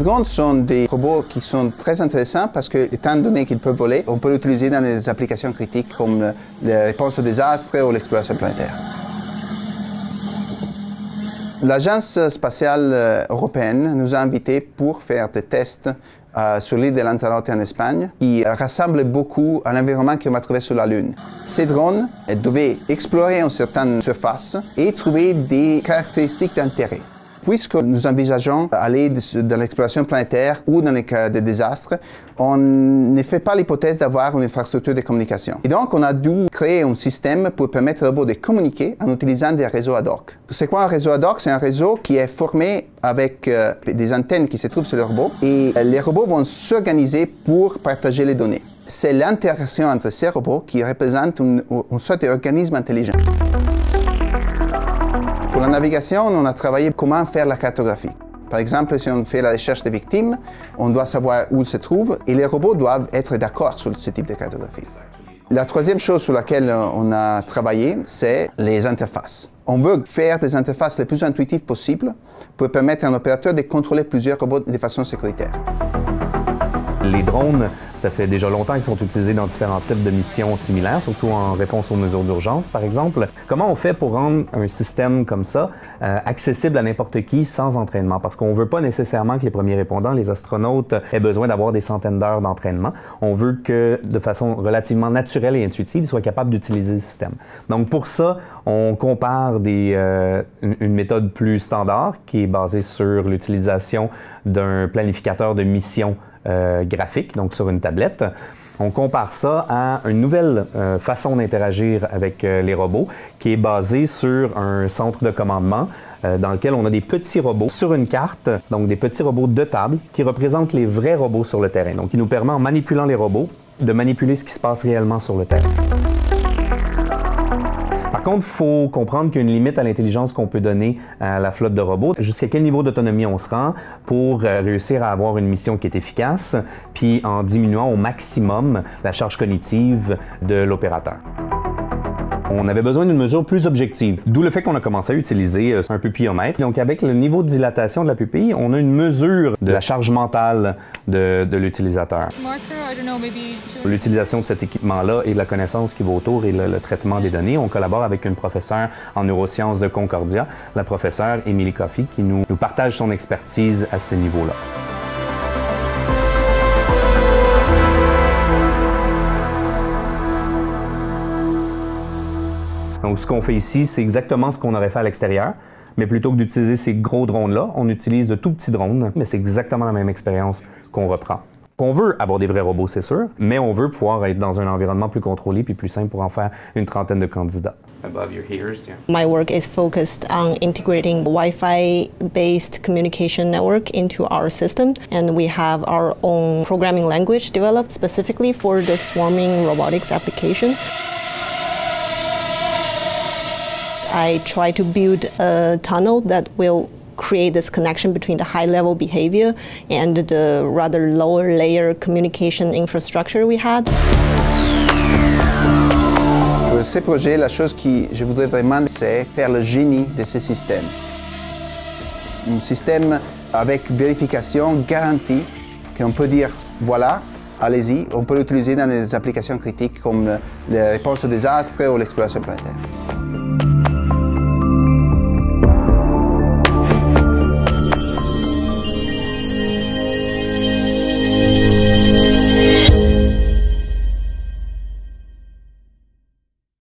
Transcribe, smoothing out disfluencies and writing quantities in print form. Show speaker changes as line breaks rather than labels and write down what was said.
drones sont des robots qui sont très intéressants parce que, étant donné qu'ils peuvent voler, on peut l'utiliser dans des applications critiques comme la réponse aux désastres ou l'exploration planétaire. L'Agence spatiale européenne nous a invités pour faire des tests sur l'île de Lanzarote en Espagne, qui ressemble beaucoup à l'environnement qu'on va trouver sur la Lune. Ces drones devaient explorer une certaine surface et trouver des caractéristiques d'intérêt. Puisque nous envisageons aller dans l'exploration planétaire ou dans les cas de désastres, on ne fait pas l'hypothèse d'avoir une infrastructure de communication. Et donc, on a dû créer un système pour permettre aux robots de communiquer en utilisant des réseaux ad hoc. C'est quoi un réseau ad hoc? C'est un réseau qui est formé avec des antennes qui se trouvent sur le robot et les robots vont s'organiser pour partager les données. C'est l'interaction entre ces robots qui représente une sorte d'organisme intelligent. Pour la navigation, on a travaillé comment faire la cartographie. Par exemple, si on fait la recherche des victimes, on doit savoir où ils se trouvent et les robots doivent être d'accord sur ce type de cartographie. La troisième chose sur laquelle on a travaillé, c'est les interfaces. On veut faire des interfaces les plus intuitives possibles pour permettre à un opérateur de contrôler plusieurs robots de façon sécuritaire.
Les drones, ça fait déjà longtemps qu'ils sont utilisés dans différents types de missions similaires, surtout en réponse aux mesures d'urgence, par exemple. Comment on fait pour rendre un système comme ça accessible à n'importe qui sans entraînement? Parce qu'on ne veut pas nécessairement que les premiers répondants, les astronautes, aient besoin d'avoir des centaines d'heures d'entraînement. On veut que, de façon relativement naturelle et intuitive, ils soient capables d'utiliser le système. Donc pour ça, on compare une méthode plus standard qui est basée sur l'utilisation d'un planificateur de mission graphique, donc sur une tablette. On compare ça à une nouvelle façon d'interagir avec les robots qui est basée sur un centre de commandement dans lequel on a des petits robots sur une carte, donc des petits robots de table qui représentent les vrais robots sur le terrain. Donc, qui nous permet, en manipulant les robots, de manipuler ce qui se passe réellement sur le terrain. Par contre, il faut comprendre qu'il y a une limite à l'intelligence qu'on peut donner à la flotte de robots. Jusqu'à quel niveau d'autonomie on se rend pour réussir à avoir une mission qui est efficace, puis en diminuant au maximum la charge cognitive de l'opérateur. On avait besoin d'une mesure plus objective, d'où le fait qu'on a commencé à utiliser un pupillomètre. Donc avec le niveau de dilatation de la pupille, on a une mesure de la charge mentale de l'utilisateur. L'utilisation de cet équipement-là et de la connaissance qui va autour et le traitement des données, on collabore avec une professeure en neurosciences de Concordia, la professeure Émilie Coffey, qui nous partage son expertise à ce niveau-là. Donc, ce qu'on fait ici, c'est exactement ce qu'on aurait fait à l'extérieur, mais plutôt que d'utiliser ces gros drones-là, on utilise de tout petits drones, mais c'est exactement la même expérience qu'on reprend. On veut avoir des vrais robots, c'est sûr, mais on veut pouvoir être dans un environnement plus contrôlé puis plus simple pour en faire une trentaine de candidats.
Above your ears, yeah.
My work is focused on integrating Wi-Fi-based communication network into our system, and we have our own programming language developed specifically for the swarming robotics application. I try to build a tunnel that will create this connection between the high-level behavior and the rather lower layer communication infrastructure we had.
Pour ces projets, la chose que je voudrais vraiment, c'est faire le génie de ce système. Un système avec vérification garantie, qu'on peut dire, voilà, allez-y, on peut l'utiliser dans des applications critiques comme la réponse aux désastres ou l'exploration planétaire.